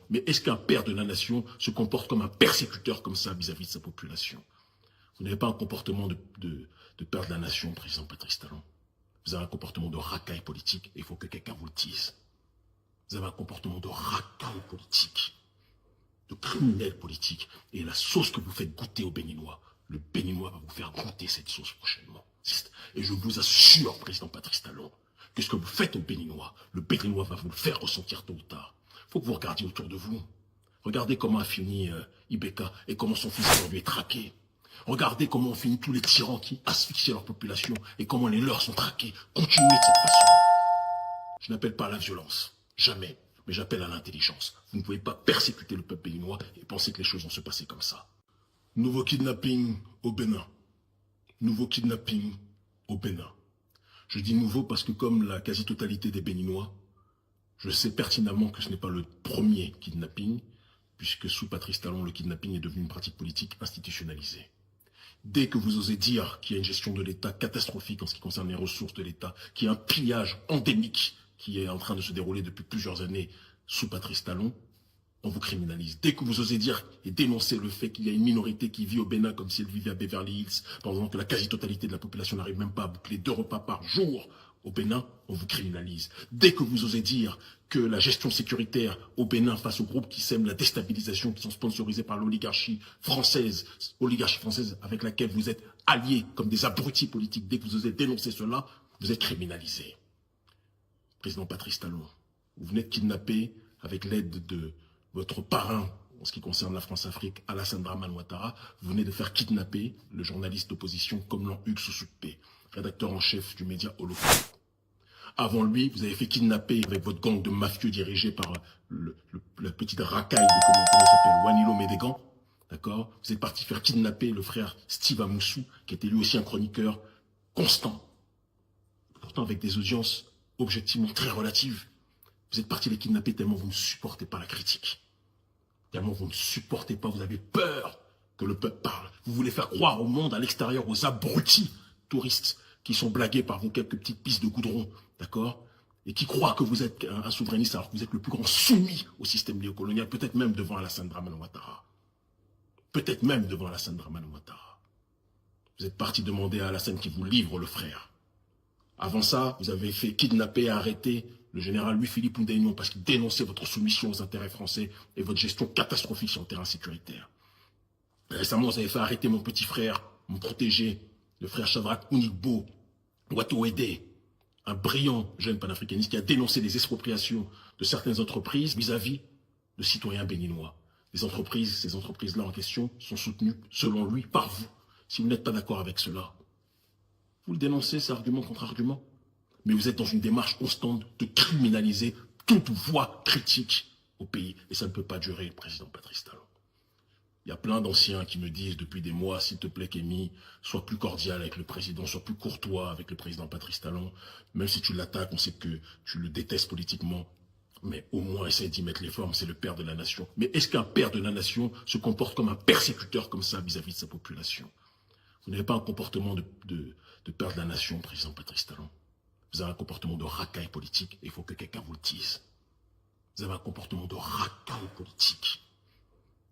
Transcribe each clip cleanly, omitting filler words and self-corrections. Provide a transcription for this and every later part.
Mais est-ce qu'un père de la nation se comporte comme un persécuteur comme ça vis-à-vis de sa population? Vous n'avez pas un comportement de père de la nation, président Patrice Talon. Vous avez un comportement de racaille politique et il faut que quelqu'un vous le dise. Vous avez un comportement de racaille politique, de criminel politique. Et la sauce que vous faites goûter aux Béninois, le Béninois va vous faire goûter cette sauce prochainement. Et je vous assure, président Patrice Talon, que ce que vous faites aux Béninois, le Béninois va vous le faire ressentir tôt ou tard. Il faut que vous regardiez autour de vous. Regardez comment a fini Ibeka et comment son fils aujourd'hui est traqué. Regardez comment ont fini tous les tyrans qui asphyxient leur population et comment les leurs sont traqués. Continuez de cette façon. Je n'appelle pas à la violence, jamais, mais j'appelle à l'intelligence. Vous ne pouvez pas persécuter le peuple béninois et penser que les choses vont se passer comme ça. Nouveau kidnapping au Bénin. Nouveau kidnapping au Bénin. Je dis nouveau parce que comme la quasi-totalité des Béninois, je sais pertinemment que ce n'est pas le premier kidnapping, puisque sous Patrice Talon, le kidnapping est devenu une pratique politique institutionnalisée. Dès que vous osez dire qu'il y a une gestion de l'État catastrophique en ce qui concerne les ressources de l'État, qu'il y a un pillage endémique qui est en train de se dérouler depuis plusieurs années sous Patrice Talon, on vous criminalise. Dès que vous osez dire et dénoncer le fait qu'il y a une minorité qui vit au Bénin comme si elle vivait à Beverly Hills, pendant que la quasi-totalité de la population n'arrive même pas à boucler 2 repas par jour au Bénin, on vous criminalise. Dès que vous osez dire que la gestion sécuritaire au Bénin face aux groupes qui sèment la déstabilisation, qui sont sponsorisés par l'oligarchie française avec laquelle vous êtes alliés comme des abrutis politiques, dès que vous osez dénoncer cela, vous êtes criminalisé. Président Patrice Talon, vous venez de kidnapper avec l'aide de votre parrain en ce qui concerne la France-Afrique, Alassane Dramane Ouattara, vous venez de faire kidnapper le journaliste d'opposition Komlan Hugues Soussoupe, rédacteur en chef du média Holocauste. Avant lui, vous avez fait kidnapper avec votre gang de mafieux dirigé par la petite racaille de comment il s'appelle, Wanilo Médégan. D'accord? Vous êtes parti faire kidnapper le frère Steve Amoussou, qui était lui aussi un chroniqueur constant. Pourtant avec des audiences objectivement très relatives. Vous êtes parti les kidnapper tellement vous ne supportez pas la critique. Tellement vous ne supportez pas, vous avez peur que le peuple parle. Vous voulez faire croire au monde à l'extérieur, aux abrutis touristes qui sont blagués par vos quelques petites pistes de goudron, d'accord? Et qui croient que vous êtes un souverainiste alors que vous êtes le plus grand soumis au système néocolonial, peut-être même devant Alassane Dramane Ouattara. Peut-être même devant Alassane Dramane Ouattara. Vous êtes parti demander à Alassane qui vous livre le frère. Avant ça, vous avez fait kidnapper et arrêter le général Louis-Philippe Oudéignon parce qu'il dénonçait votre soumission aux intérêts français et votre gestion catastrophique sur le terrain sécuritaire. Récemment, vous avez fait arrêter mon petit frère, mon protégé, le frère Shadrach Ounigbo Ouattouédé, un brillant jeune panafricaniste qui a dénoncé les expropriations de certaines entreprises vis-à-vis de citoyens béninois. Ces entreprises-là en question sont soutenues, selon lui, par vous. Si vous n'êtes pas d'accord avec cela, vous le dénoncez, c'est argument contre argument. Mais vous êtes dans une démarche constante de criminaliser toute voix critique au pays. Et ça ne peut pas durer, président Patrice Talon. Il y a plein d'anciens qui me disent depuis des mois, s'il te plaît Kémy, sois plus cordial avec le président, sois plus courtois avec le président Patrice Talon. Même si tu l'attaques, on sait que tu le détestes politiquement. Mais au moins essaye d'y mettre les formes, c'est le père de la nation. Mais est-ce qu'un père de la nation se comporte comme un persécuteur comme ça vis-à-vis de sa population? Vous n'avez pas un comportement de père de la nation, président Patrice Talon. Vous avez un comportement de racaille politique et il faut que quelqu'un vous le dise. Vous avez un comportement de racaille politique,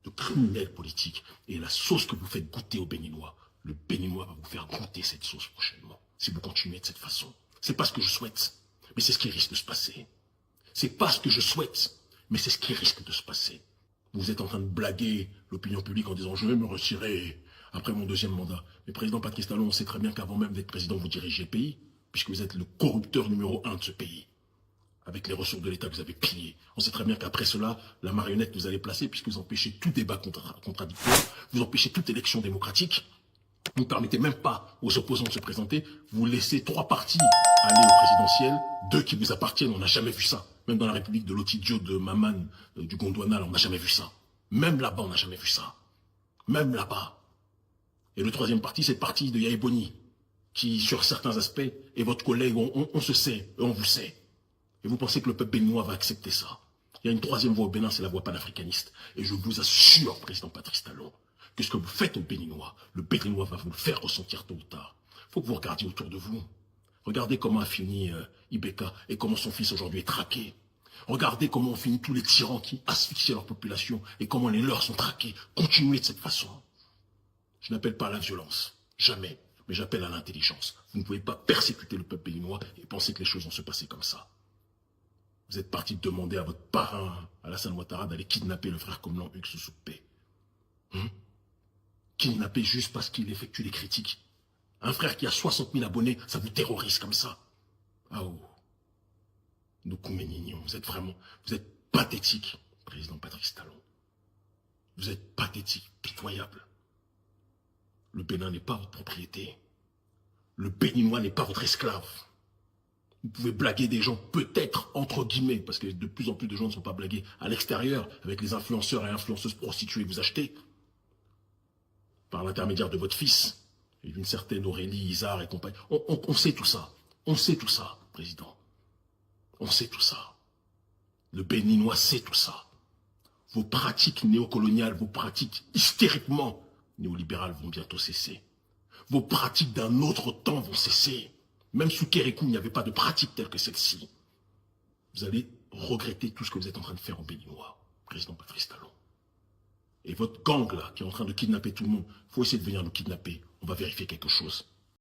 de criminel politique. Et la sauce que vous faites goûter aux Béninois, le Béninois va vous faire goûter cette sauce prochainement. Si vous continuez de cette façon. C'est pas ce que je souhaite, mais c'est ce qui risque de se passer. C'est pas ce que je souhaite, mais c'est ce qui risque de se passer. Vous êtes en train de blaguer l'opinion publique en disant « je vais me retirer après mon 2e mandat ». Mais président Patrice Talon, on sait très bien qu'avant même d'être président, vous dirigez le pays, puisque vous êtes le corrupteur numéro 1 de ce pays, avec les ressources de l'État que vous avez pillées. On sait très bien qu'après cela, la marionnette que vous allez placer, puisque vous empêchez tout débat contradictoire, vous empêchez toute élection démocratique, vous ne permettez même pas aux opposants de se présenter, vous laissez 3 partis aller au présidentiel, 2 qui vous appartiennent, on n'a jamais vu ça. Même dans la République de l'Otidjo, de Maman, du Gondwana, on n'a jamais vu ça. Même là-bas, on n'a jamais vu ça. Même là-bas. Et le 3e parti, c'est le parti de Yaye Boni, qui, sur certains aspects, est votre collègue, on se sait, et on vous sait. Et vous pensez que le peuple béninois va accepter ça? Il y a une 3e voie au Bénin, c'est la voie panafricaniste. Et je vous assure, président Patrice Talon, que ce que vous faites aux Béninois, le Béninois va vous le faire ressentir tôt ou tard. Il faut que vous regardiez autour de vous. Regardez comment a fini Ibeka et comment son fils aujourd'hui est traqué. Regardez comment on finit tous les tyrans qui asphyxient leur population et comment les leurs sont traqués. Continuez de cette façon. Je n'appelle pas à la violence, jamais, mais j'appelle à l'intelligence. Vous ne pouvez pas persécuter le peuple béninois et penser que les choses vont se passer comme ça. Vous êtes parti demander à votre parrain, Alassane Ouattara, d'aller kidnapper le frère Komlan Hugues Sousoupé. Kidnapper juste parce qu'il effectue des critiques. Un frère qui a 60 000 abonnés, ça vous terrorise comme ça. Ah oh. Nous Nignon, vous êtes pathétique, président Patrice Talon. Vous êtes pathétique, pitoyable. Le Bénin n'est pas votre propriété. Le Béninois n'est pas votre esclave. Vous pouvez blaguer des gens, peut-être, entre guillemets, parce que de plus en plus de gens ne sont pas blagués à l'extérieur, avec les influenceurs et influenceuses prostituées que vous achetez, par l'intermédiaire de votre fils, et d'une certaine Aurélie, Isard et compagnie. On sait tout ça. On sait tout ça, président. On sait tout ça. Le Béninois sait tout ça. Vos pratiques néocoloniales, vos pratiques hystériquement néolibérales vont bientôt cesser. Vos pratiques d'un autre temps vont cesser. Même sous Kérékou, il n'y avait pas de pratique telle que celle-ci. Vous allez regretter tout ce que vous êtes en train de faire au Béninois, président Patrice Talon. Et votre gang là, qui est en train de kidnapper tout le monde, il faut essayer de venir nous kidnapper. On va vérifier quelque chose.